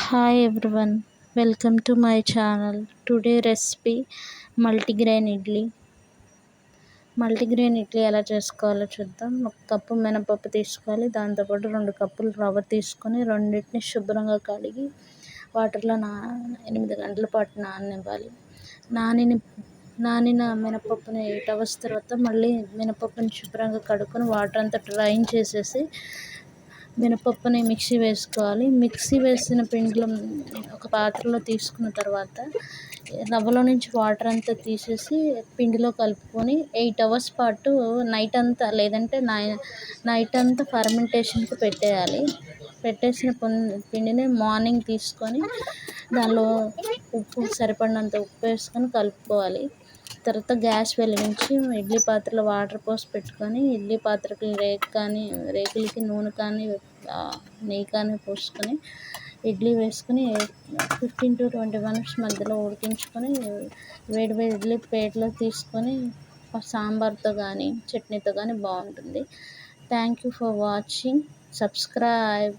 Hi everyone, welcome to my channel. Today recipe multigrain idli. Multigrain idli ఎలా చేసుకోవాలో చూద్దాం. 1 cup మినపప్పు తీసుకోవాలి. దాంతోపాటు 2 కప్పులు రవ్వ తీసుకొని రెండింటిని శుభ్రంగా కడిగి వాటర్లో 8 గంటల పాటు నాననివ్వాలి. నానిన మినపప్పుని 8 అవర్స్ తర్వాత మళ్ళీ మినపప్పుని శుభ్రంగా కడుక్కొని వాటర్ అంతా డ్రైన్ చేసేసి మినపప్పుని మిక్సీ వేసుకోవాలి. మిక్సీ వేసిన పిండిలో ఒక పాత్రలో తీసుకున్న తర్వాత రవ్వలో నుంచి వాటర్ అంతా తీసేసి పిండిలో కలుపుకొని 8 అవర్స్ పాటు నైట్ అంతా లేదంటే నైట్ అంతా ఫర్మెంటేషన్కి పెట్టేయాలి. పెట్టేసిన పిండిని మార్నింగ్ తీసుకొని దానిలో సరిపడినంత ఉప్పు వేసుకొని కలుపుకోవాలి. తర్వాత గ్యాస్ వెలిగించి ఇడ్లీ పాత్రలో వాటర్ పోసి పెట్టుకొని ఇడ్లీ పాత్రకి రేకులకి నూనె కానీ నెయ్యి కానీ పోసుకొని ఇడ్లీ వేసుకొని 15 to 20 మినిట్స్ మధ్యలో ఉడికించుకొని వేడి ఇడ్లీ ప్లేట్లో తీసుకొని సాంబార్తో కానీ చట్నీతో కానీ బాగుంటుంది. Thank you for watching. Subscribe.